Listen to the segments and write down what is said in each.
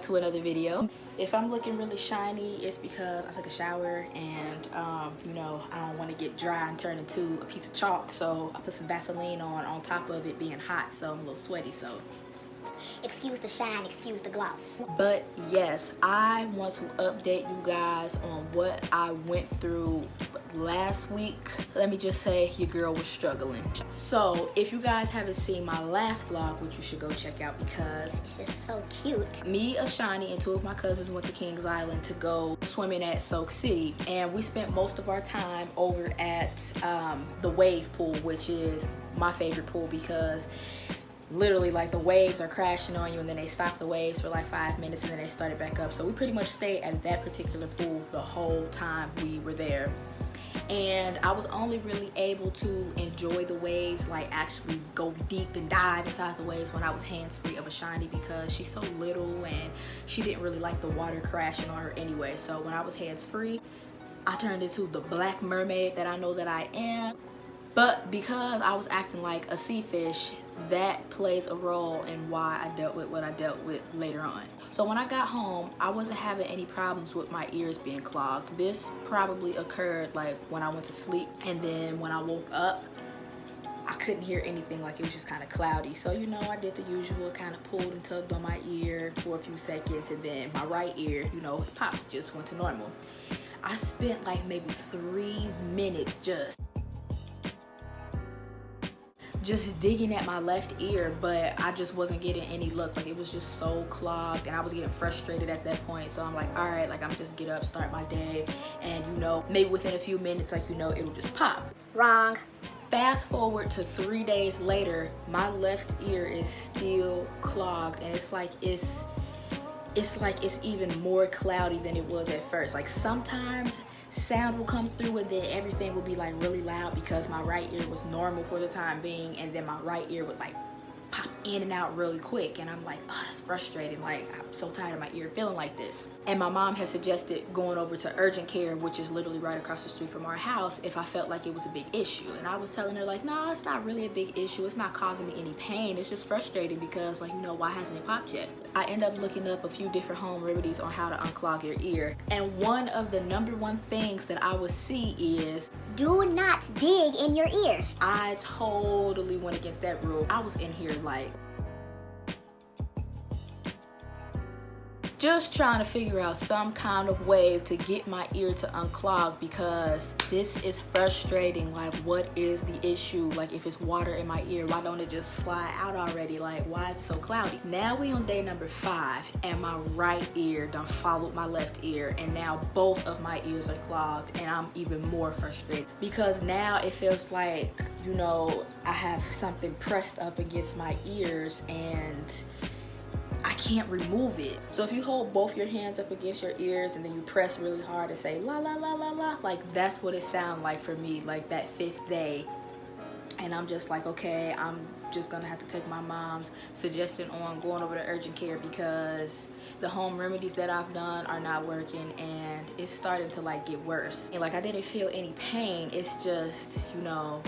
back to another video. If I'm looking really shiny, it's because I took a shower and you know, I don't want to get dry and turn into a piece of chalk, so I put some Vaseline on top of it being hot, so I'm a little sweaty. So excuse the shine, excuse the gloss. But yes, I want to update you guys on what I went through last week. Let me just say, your girl was struggling. So if you guys haven't seen my last vlog, which you should go check out because It's just so cute. me, Ashani, and two of my cousins went to Kings Island to go swimming at Soak City, and we spent most of our time over at the wave pool, which is my favorite pool because literally, like, the waves are crashing on you and then they stop the waves for like 5 minutes and then they start it back up. So we pretty much stayed at that particular pool the whole time we were there. And I was only really able to enjoy the waves, like actually go deep and dive inside the waves, when I was hands-free of Ashani because she's so little and she didn't really like the water crashing on her anyway. So when I was hands-free, I turned into the black mermaid that I know that I am. But because I was acting like a sea fish, that plays a role in why I dealt with what I dealt with later on. So when I got home, I wasn't having any problems with my ears being clogged. This probably occurred like when I went to sleep, and then when I woke up, I couldn't hear anything, like it was just kind of cloudy. So, you know, I did the usual, kind of pulled and tugged on my ear for a few seconds, and then my right ear, you know, it popped, just went to normal. I spent like maybe 3 minutes just digging at my left ear, but I just wasn't getting any luck. Like, it was just so clogged and I was getting frustrated at that point. So I'm like, all right, like, I'm just get up, start my day, and you know, maybe within a few minutes, like, you know, it'll just pop. Wrong. Fast forward to 3 days later, my left ear is still clogged, and it's like it's even more cloudy than it was at first. Like, sometimes sound will come through and then everything will be like really loud because my right ear was normal for the time being, and then my right ear would like pop in and out really quick, and I'm like, oh, that's frustrating. Like, I'm so tired of my ear feeling like this. And my mom has suggested going over to urgent care, which is literally right across the street from our house, if I felt like it was a big issue. And I was telling her like, no, it's not really a big issue. It's not causing me any pain. It's just frustrating because, like, you know, why hasn't it popped yet? I end up looking up a few different home remedies on how to unclog your ear. And one of the #1 things that I would see is, Do not dig in your ears. I totally went against that rule. I was in here like just trying to figure out some kind of way to get my ear to unclog because this is frustrating. Like, what is the issue? Like, if it's water in my ear, why don't it just slide out already? Like, why is it so cloudy? Now we on day number 5 and my right ear done followed my left ear, and now both of my ears are clogged, and I'm even more frustrated because now it feels like, you know, I have something pressed up against my ears and I can't remove it. So if you hold both your hands up against your ears and then you press really hard and say la la la la la, like, that's what it sounded like for me, like that 5th day. And I'm just like, okay, I'm just gonna have to take my mom's suggestion on going over to urgent care because the home remedies that I've done are not working, and it's starting to like get worse. And like, I didn't feel any pain, it's just, you know,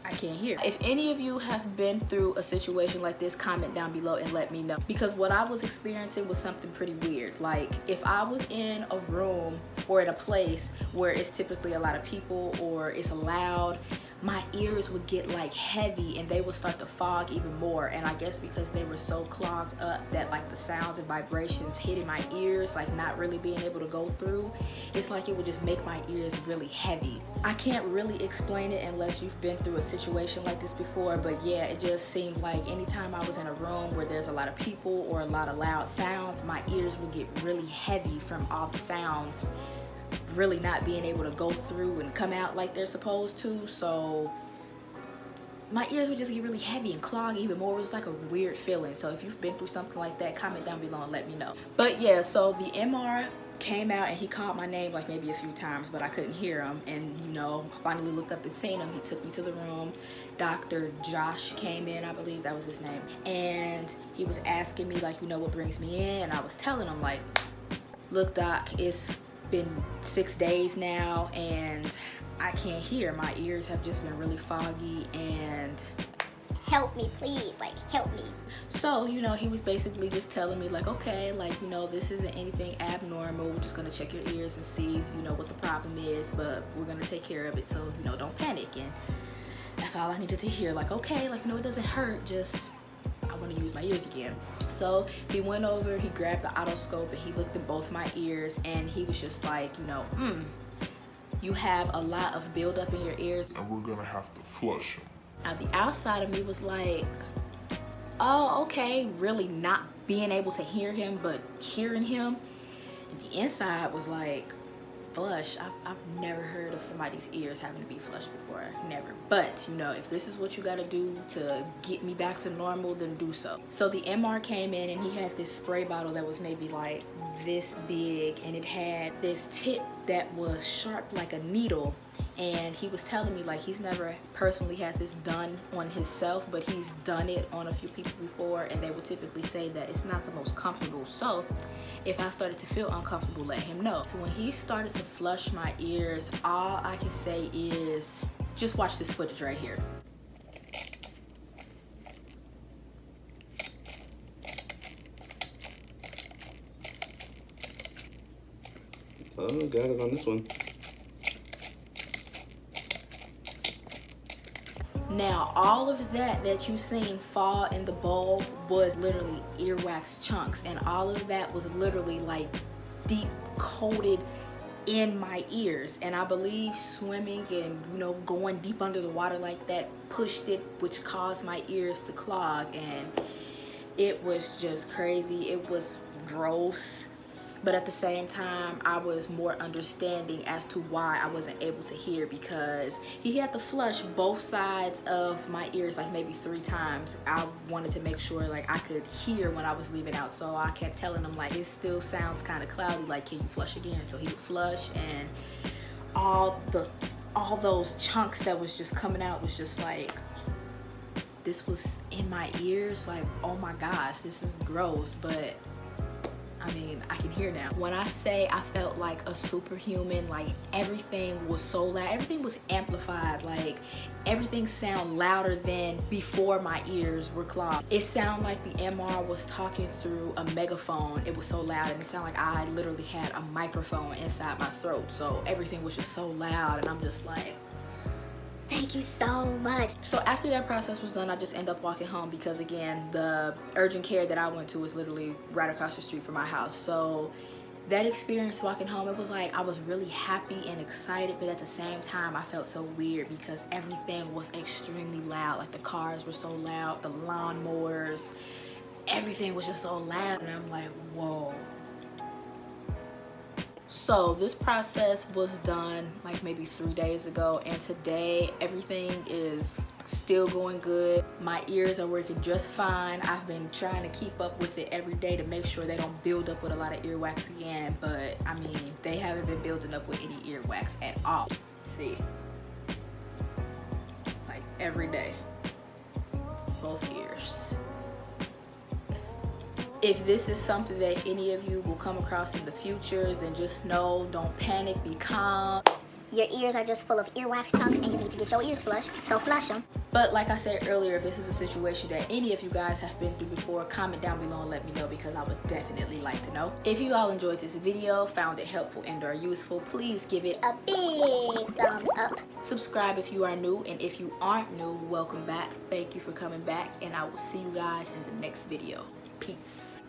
I can't hear. If any of you have been through a situation like this, comment down below and let me know, because what I was experiencing was something pretty weird. Like, if I was in a room or in a place where it's typically a lot of people or it's loud, my ears would get like heavy and they would start to fog even more. And I guess because they were so clogged up that like the sounds and vibrations hitting my ears, like not really being able to go through, it's like it would just make my ears really heavy. I can't really explain it unless you've been through a situation like this before, but yeah, it just seemed like anytime I was in a room where there's a lot of people or a lot of loud sounds, my ears would get really heavy from all the sounds really not being able to go through and come out like they're supposed to. So my ears would just get really heavy and clog even more. It was like a weird feeling. So if you've been through something like that, comment down below and let me know. But yeah, so the MR came out and he called my name like maybe a few times, but I couldn't hear him. And you know, finally looked up and seen him. He took me to the room. Dr. Josh came in, I believe that was his name, and he was asking me like, you know, what brings me in, and I was telling him like, look doc, it's been 6 days now and I can't hear. My ears have just been really foggy and help me, please. Like, help me. So, you know, he was basically just telling me like, okay, like, you know, this isn't anything abnormal. We're just gonna check your ears and see, you know, what the problem is, but we're gonna take care of it. So, you know, don't panic. And that's all I needed to hear. Like, okay, like, no, it doesn't hurt. Just, I want to use my ears again. So he went over, he grabbed the otoscope and he looked in both my ears and he was just like, you know, you have a lot of buildup in your ears. And we're gonna have to flush them. Now the outside of me was like, oh, okay, really not being able to hear him, but hearing him. And the inside was like, flush. I've never heard of somebody's ears having to be flushed before, never. But you know, if this is what you gotta do to get me back to normal, then do so. So the MR came in and he had this spray bottle that was maybe like this big and it had this tip that was sharp like a needle. And he was telling me like he's never personally had this done on himself, but he's done it on a few people before and they would typically say that it's not the most comfortable. So if I started to feel uncomfortable, let him know. So when he started to flush my ears, all I can say is just watch this footage right here. Oh, got it on this one. Now, all of that you seen fall in the bowl was literally earwax chunks, and all of that was literally like deep coated in my ears. And I believe swimming and, you know, going deep under the water like that pushed it, which caused my ears to clog, and it was just crazy. It was gross. But at the same time, I was more understanding as to why I wasn't able to hear, because he had to flush both sides of my ears like maybe 3 times. I wanted to make sure like I could hear when I was leaving out. So I kept telling him like, it still sounds kind of cloudy, like can you flush again? So he would flush, and all those chunks that was just coming out was just like, this was in my ears. Like, oh my gosh, this is gross. But I mean, I can hear now. When I say I felt like a superhuman, like everything was so loud, everything was amplified, like everything sounded louder than before my ears were clogged. It sounded like the MR was talking through a megaphone. It was so loud, and it sounded like I literally had a microphone inside my throat. So everything was just so loud, and I'm just like, Thank you so much. so after that process was done, I just ended up walking home because, again, the urgent care that I went to was literally right across the street from my house. So that experience walking home, it was like I was really happy and excited, but at the same time I felt so weird because everything was extremely loud. Like the cars were so loud, the lawnmowers, everything was just so loud, and I'm like, whoa. So this process was done like maybe 3 days ago, and today everything is still going good. My ears are working just fine. I've been trying to keep up with it every day to make sure they don't build up with a lot of earwax again, but I mean, they haven't been building up with any earwax at all. See, like every day, both ears. If this is something that any of you will come across in the future, then just know, don't panic, be calm. Your ears are just full of earwax chunks and you need to get your ears flushed, so flush them. But like I said earlier, if this is a situation that any of you guys have been through before, comment down below and let me know, because I would definitely like to know. If you all enjoyed this video, found it helpful and or useful, please give it A big thumbs up. subscribe if you are new, and if you aren't new, welcome back. Thank you for coming back, and I will see you guys in the next video. Peace.